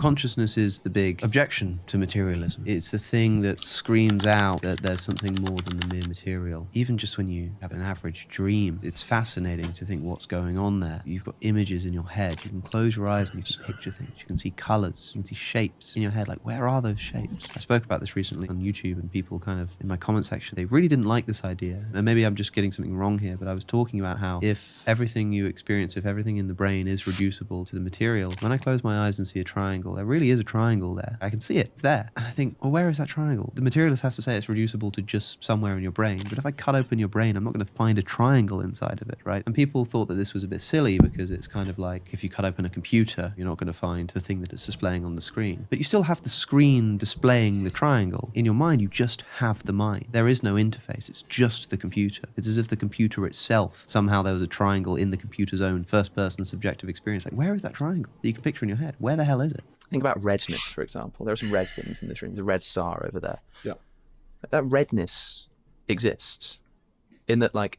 Consciousness is the big objection to materialism. It's the thing that screams out that there's something more than the mere material. Even just when you have an average dream, it's fascinating to think what's going on there. You've got images in your head. You can close your eyes and you can picture things. You can see colors. You can see shapes in your head. Like, where are those shapes? I spoke about this recently on YouTube, and people kind of, in my comment section, they really didn't like this idea. And maybe I'm just getting something wrong here, but I was talking about how if everything you experience, if everything in the brain is reducible to the material, when I close my eyes and see a triangle, there really is a triangle there. I can see it. It's there. And I think, well, where is that triangle? The materialist has to say it's reducible to just somewhere in your brain. But if I cut open your brain, I'm not going to find a triangle inside of it, right? And people thought that this was a bit silly because it's kind of like if you cut open a computer, you're not going to find the thing that it's displaying on the screen. But you still have the screen displaying the triangle. In your mind, you just have the mind. There is no interface. It's just the computer. It's as if the computer itself, somehow there was a triangle in the computer's own first-person subjective experience. Like, where is that triangle that you can picture in your head? Where the hell is it? Think about redness, for example. There are some red things in this room. There's a red star over there. Yeah. That redness exists in that, like,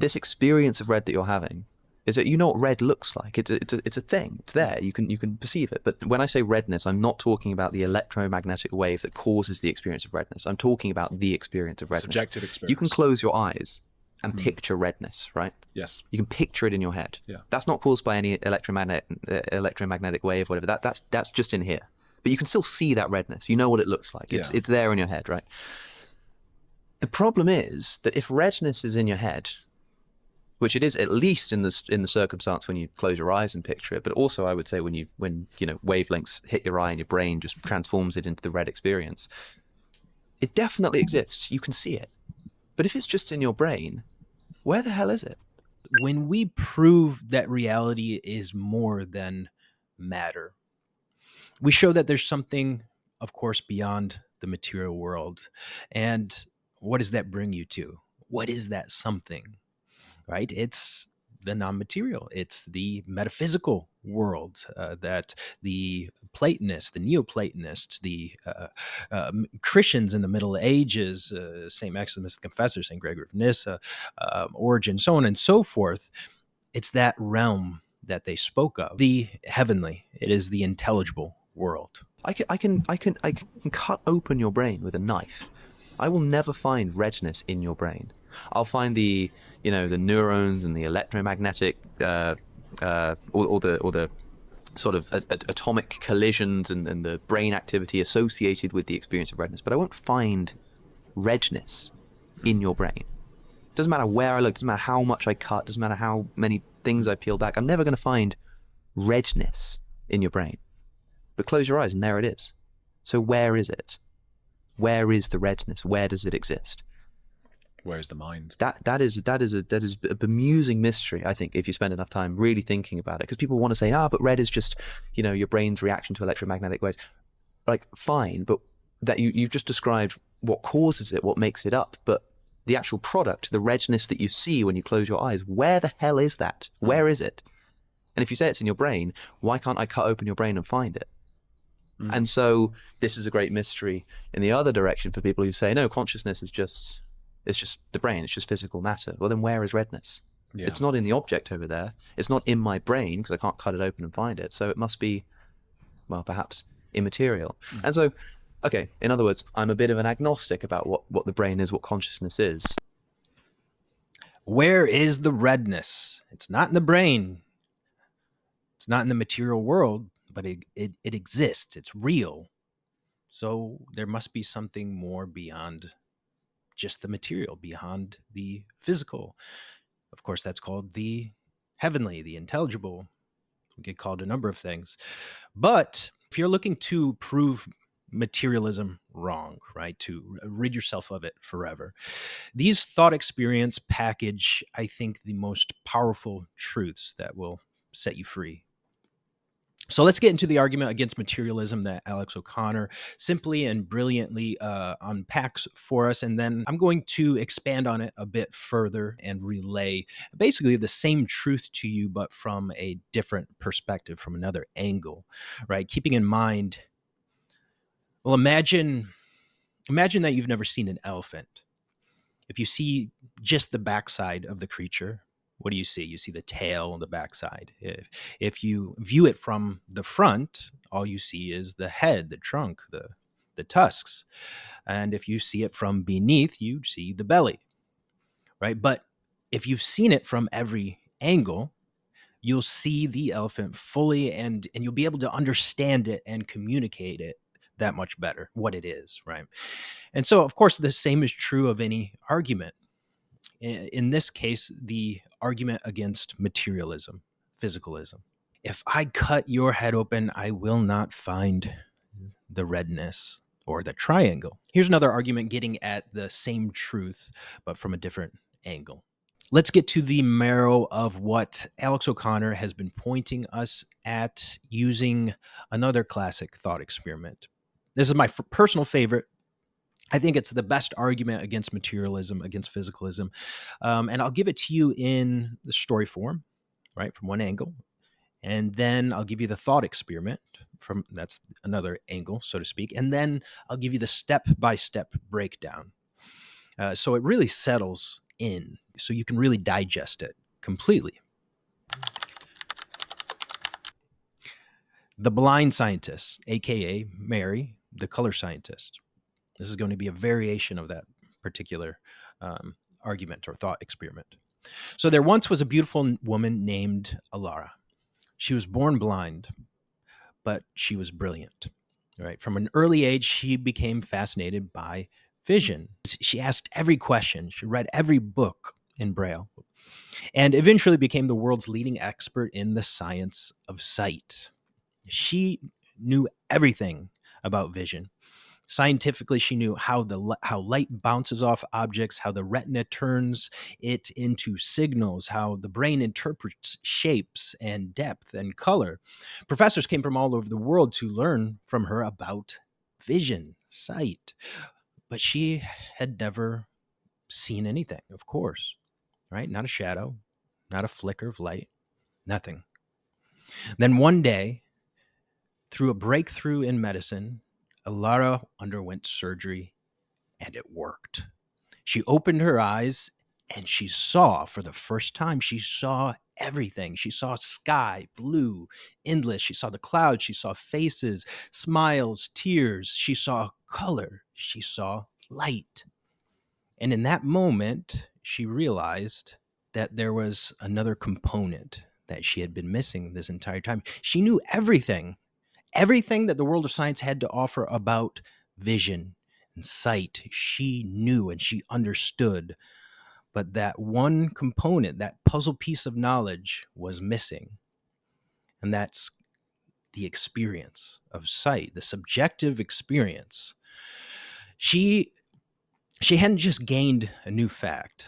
this experience of red that you're having is that you know what red looks like. It's a thing. It's there. You can perceive it. But when I say redness, I'm not talking about the electromagnetic wave that causes the experience of redness. I'm talking about the experience of redness. Subjective experience. You can close your eyes and picture redness, right? Yes. You can picture it in your head. Yeah. That's not caused by any electromagnetic wave, whatever. That's just in here. But you can still see that redness. You know what it looks like. It's there in your head, right? The problem is that if redness is in your head, which it is at least in the circumstance when you close your eyes and picture it, but also I would say when wavelengths hit your eye and your brain just transforms it into the red experience, it definitely exists. You can see it. But if it's just in your brain, where the hell is it? When we prove that reality is more than matter, we show that there's something, of course, beyond the material world. And what does that bring you to? What is that something, right? It's the non-material. It's the metaphysical world that the Platonists, the Neoplatonists, the Christians in the Middle Ages, St. Maximus the Confessor, St. Gregory of Nyssa, Origen, so on and so forth. It's that realm that they spoke of. The heavenly. It is the intelligible world. I can cut open your brain with a knife. I will never find redness in your brain. I'll find the neurons and the electromagnetic or the sort of atomic collisions and the brain activity associated with the experience of redness, but I won't find redness in your brain. Doesn't matter where I look, doesn't matter how much I cut, doesn't matter how many things I peel back. I'm never going to find redness in your brain. But close your eyes and there it is. So where is it? Where is the redness? Where does it exist? Where's the mind? That is a bemusing mystery, I think, if you spend enough time really thinking about it. Because people want to say, but red is just, your brain's reaction to electromagnetic waves. Like, fine, but that you've just described what causes it, what makes it up. But the actual product, the redness that you see when you close your eyes, where the hell is that? Where is it? And if you say it's in your brain, why can't I cut open your brain and find it? And so this is a great mystery in the other direction for people who say, no, consciousness is just... it's just the brain, it's just physical matter. Well, then where is redness? Yeah. It's not in the object over there. It's not in my brain because I can't cut it open and find it. So it must be, well, perhaps immaterial. And so, okay, in other words, I'm a bit of an agnostic about what the brain is, what consciousness is. Where is the redness? It's not in the brain. It's not in the material world, but it exists. It's real. So there must be something more beyond just the material, beyond the physical. Of course, that's called the heavenly, the intelligible. We get called a number of things. But if you're looking to prove materialism wrong, right, to rid yourself of it forever, these thought experience package, I think, the most powerful truths that will set you free. So let's get into the argument against materialism that Alex O'Connor simply and brilliantly unpacks for us. And then I'm going to expand on it a bit further and relay basically the same truth to you, but from a different perspective, from another angle, right? Keeping in mind, well, imagine that you've never seen an elephant. If you see just the backside of the creature, what do you see? You see the tail and the backside. If you view it from the front, all you see is the head, the trunk, the tusks. And if you see it from beneath, you see the belly, right? But if you've seen it from every angle, you'll see the elephant fully, and you'll be able to understand it and communicate it that much better, what it is, right? And so, of course, the same is true of any argument. In this case, the argument against materialism, physicalism. If I cut your head open, I will not find the redness or the triangle. Here's another argument getting at the same truth, but from a different angle. Let's get to the marrow of what Alex O'Connor has been pointing us at using another classic thought experiment. This is my personal favorite. I think it's the best argument against materialism, against physicalism. And I'll give it to you in the story form, right, from one angle. And then I'll give you the thought experiment that's another angle, so to speak. And then I'll give you the step-by-step breakdown. So it really settles in, so you can really digest it completely. The blind scientist, aka Mary, the color scientist. This is going to be a variation of that particular argument or thought experiment. So there once was a beautiful woman named Alara. She was born blind, but she was brilliant. Right? From an early age, she became fascinated by vision. She asked every question. She read every book in Braille, and eventually became the world's leading expert in the science of sight. She knew everything about vision. Scientifically, she knew how light bounces off objects, how the retina turns it into signals, how the brain interprets shapes and depth and color. Professors came from all over the world to learn from her about vision, sight. But she had never seen anything, of course, right? Not a shadow, not a flicker of light, nothing. Then one day, through a breakthrough in medicine, Alara underwent surgery, and it worked. She opened her eyes, and she saw, for the first time, she saw everything. She saw sky, blue, endless. She saw the clouds. She saw faces, smiles, tears. She saw color. She saw light. And in that moment, she realized that there was another component that she had been missing this entire time. She knew everything that the world of science had to offer about vision and sight. She knew and she understood. But that one component, that puzzle piece of knowledge, was missing. And that's the experience of sight, the subjective experience. She hadn't just gained a new fact.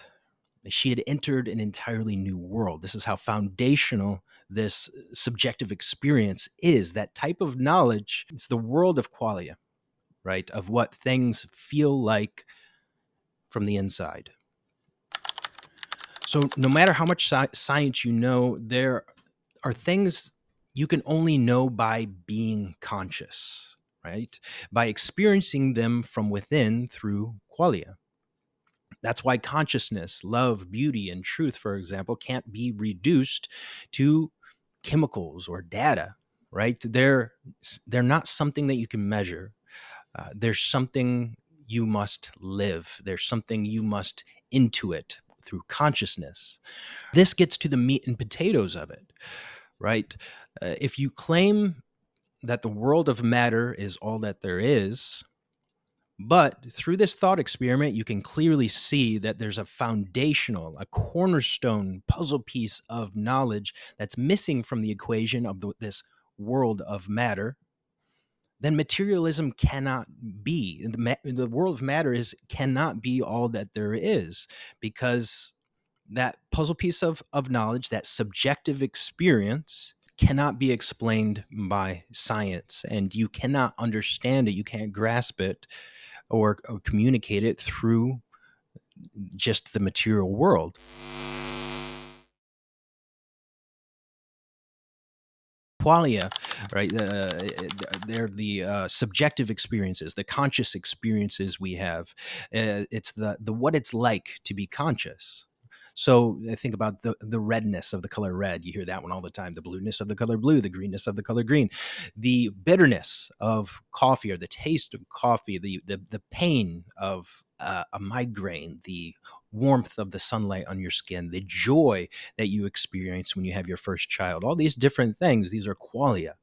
She had entered an entirely new world. This is how foundational this subjective experience is. That type of knowledge, it's the world of qualia, right? Of what things feel like from the inside. So no matter how much science you know, there are things you can only know by being conscious, right? By experiencing them from within through qualia. That's why consciousness, love, beauty, and truth, for example, can't be reduced to chemicals or data, right? They're not something that you can measure. There's something you must live. There's something you must intuit through consciousness. This gets to the meat and potatoes of it, right? If you claim that the world of matter is all that there is, but through this thought experiment, you can clearly see that there's a foundational, a cornerstone puzzle piece of knowledge that's missing from the equation of this world of matter. Then materialism cannot be. The world of matter cannot be all that there is, because that puzzle piece of knowledge, that subjective experience, cannot be explained by science, and you cannot understand it. You can't grasp it or communicate it through just the material world. Qualia, right? They're the subjective experiences, the conscious experiences we have. It's the what it's like to be conscious. So I think about the redness of the color red. You hear that one all the time. The blueness of the color blue, the greenness of the color green, the bitterness of coffee, or the taste of coffee, the pain of a migraine, the warmth of the sunlight on your skin, the joy that you experience when you have your first child. All these different things, these are qualia,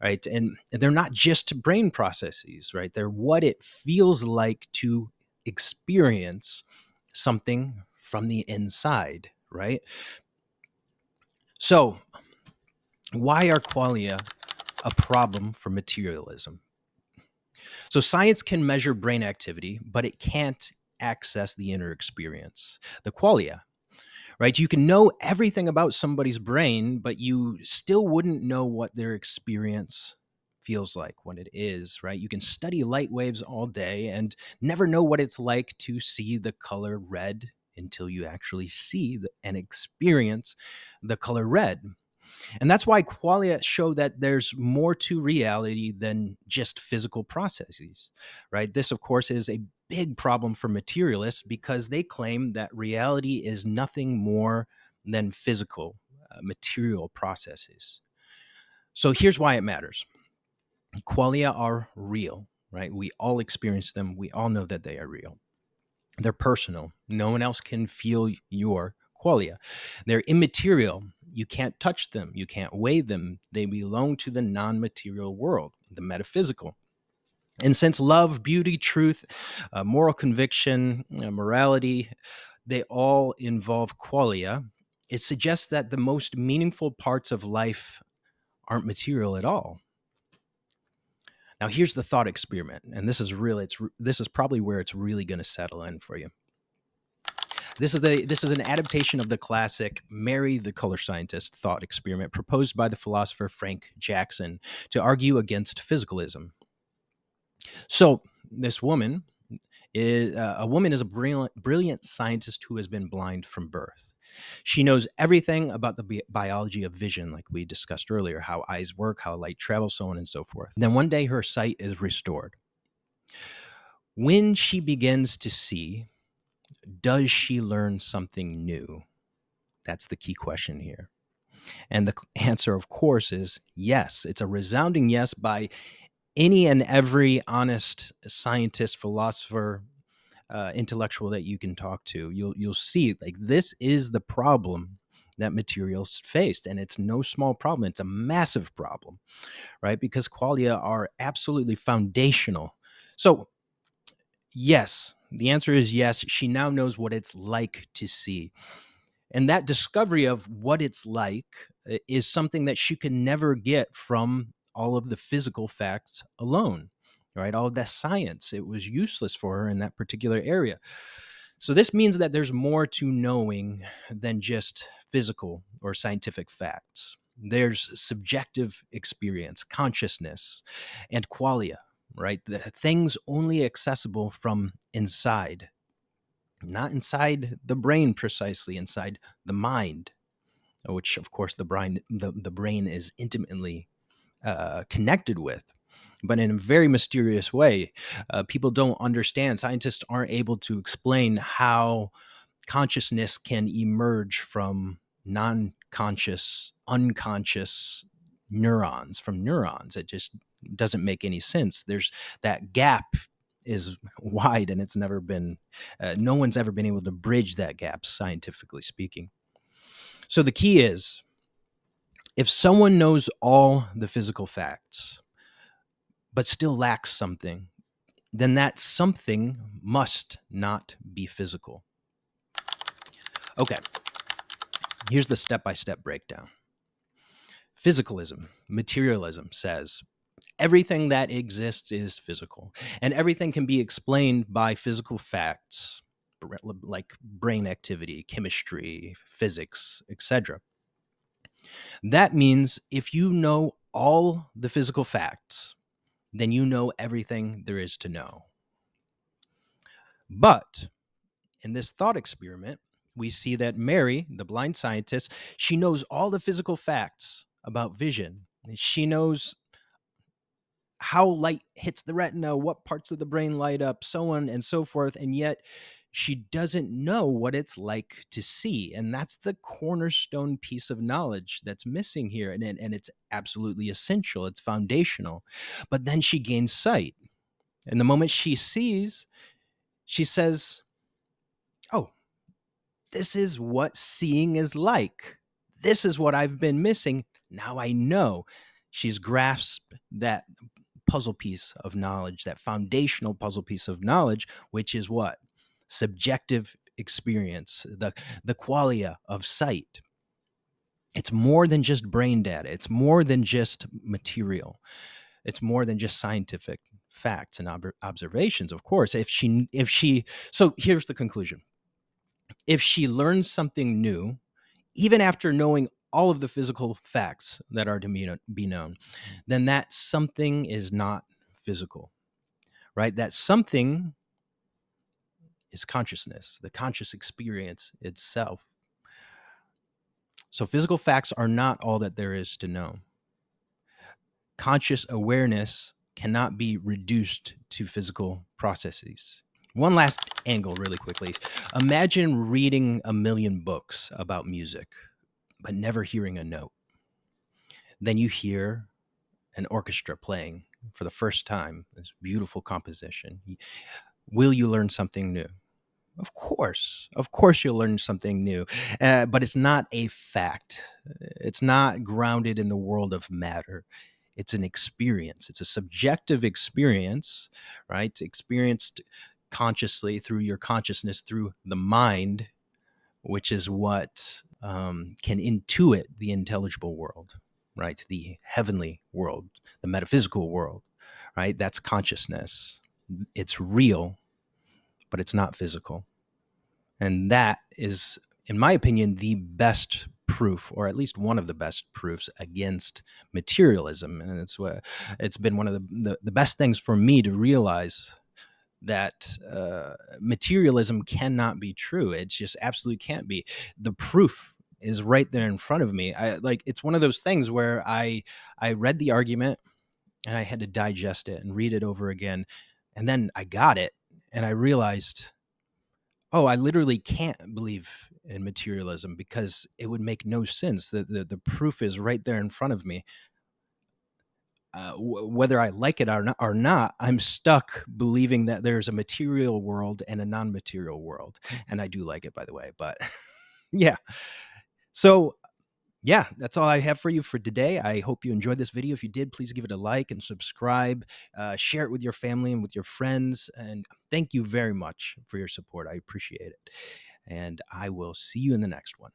right? And they're not just brain processes, right? They're what it feels like to experience something from the inside, right? So, why are qualia a problem for materialism? So, science can measure brain activity, but it can't access the inner experience, the qualia, right? You can know everything about somebody's brain, but you still wouldn't know what their experience feels like, what it is, right? You can study light waves all day and never know what it's like to see the color red until you actually see and experience the color red. And that's why qualia show that there's more to reality than just physical processes, right? This, of course, is a big problem for materialists because they claim that reality is nothing more than physical, material processes. So here's why it matters. Qualia are real, right? We all experience them. We all know that they are real. They're personal. No one else can feel your qualia. They're immaterial. You can't touch them. You can't weigh them. They belong to the non-material world, the metaphysical. And since love, beauty, truth, moral conviction, morality, they all involve qualia, it suggests that the most meaningful parts of life aren't material at all. Now, here's the thought experiment, and this is probably where it's really going to settle in for you. This is an adaptation of the classic Mary the Color Scientist thought experiment proposed by the philosopher Frank Jackson to argue against physicalism. So this woman is a brilliant scientist who has been blind from birth. She knows everything about the biology of vision, like we discussed earlier, how eyes work, how light travels, so on and so forth. Then one day her sight is restored. When she begins to see, does she learn something new? That's the key question here. And the answer, of course, is yes. It's a resounding yes by any and every honest scientist, philosopher, intellectual that you can talk to. You'll see, like, this is the problem that materials faced, and it's no small problem. It's a massive problem, right? Because qualia are absolutely foundational. So yes, the answer is yes. She now knows what it's like to see. And that discovery of what it's like is something that she could never get from all of the physical facts alone, right? All of that science, it was useless for her in that particular area. So this means that there's more to knowing than just physical or scientific facts. There's subjective experience, consciousness, and qualia, right? The things only accessible from inside, not inside the brain precisely, inside the mind, which of course the brain is intimately connected with, but in a very mysterious way. People don't understand. Scientists aren't able to explain how consciousness can emerge from non-conscious, unconscious neurons, from neurons. It just doesn't make any sense. There's that gap is wide, and it's never been, no one's ever been able to bridge that gap, scientifically speaking. So the key is, if someone knows all the physical facts, but still lacks something, then that something must not be physical. Okay, here's the step-by-step breakdown. Physicalism, materialism says everything that exists is physical, and everything can be explained by physical facts like brain activity, chemistry, physics, etc. That means if you know all the physical facts, then you know everything there is to know. But in this thought experiment, we see that Mary, the blind scientist, she knows all the physical facts about vision. She knows how light hits the retina, what parts of the brain light up, so on and so forth. And yet she doesn't know what it's like to see. And that's the cornerstone piece of knowledge that's missing here. And it's absolutely essential, it's foundational. But then she gains sight. And the moment she sees, she says, oh, this is what seeing is like. This is what I've been missing. Now I know. She's grasped that puzzle piece of knowledge, that foundational puzzle piece of knowledge, which is what? Subjective experience, the qualia of sight. It's more than just brain data. It's more than just material. It's more than just scientific facts and observations, of course. So here's the conclusion. If she learns something new, even after knowing all of the physical facts that are to be known, then that something is not physical, right? That something is consciousness, the conscious experience itself. So physical facts are not all that there is to know. Conscious awareness cannot be reduced to physical processes. One last angle really quickly. Imagine reading a million books about music, but never hearing a note. Then you hear an orchestra playing for the first time, this beautiful composition. Will you learn something new? Of course you'll learn something new, but it's not a fact. It's not grounded in the world of matter. It's an experience. It's a subjective experience, right? Experienced consciously through your consciousness, through the mind, which is what can intuit the intelligible world, right? The heavenly world, the metaphysical world, right? That's consciousness. It's real, but it's not physical. And that is, in my opinion, the best proof, or at least one of the best proofs against materialism. And it's been one of the best things for me to realize that materialism cannot be true. It just absolutely can't be. The proof is right there in front of me. It's one of those things where I read the argument and I had to digest it and read it over again. And then I got it and I realized, oh, I literally can't believe in materialism because it would make no sense. The proof is right there in front of me. Whether I like it or not, I'm stuck believing that there's a material world and a non-material world. And I do like it, by the way, but yeah. So yeah, that's all I have for you for today. I hope you enjoyed this video. If you did, please give it a like and subscribe, share it with your family and with your friends. And thank you very much for your support. I appreciate it. And I will see you in the next one.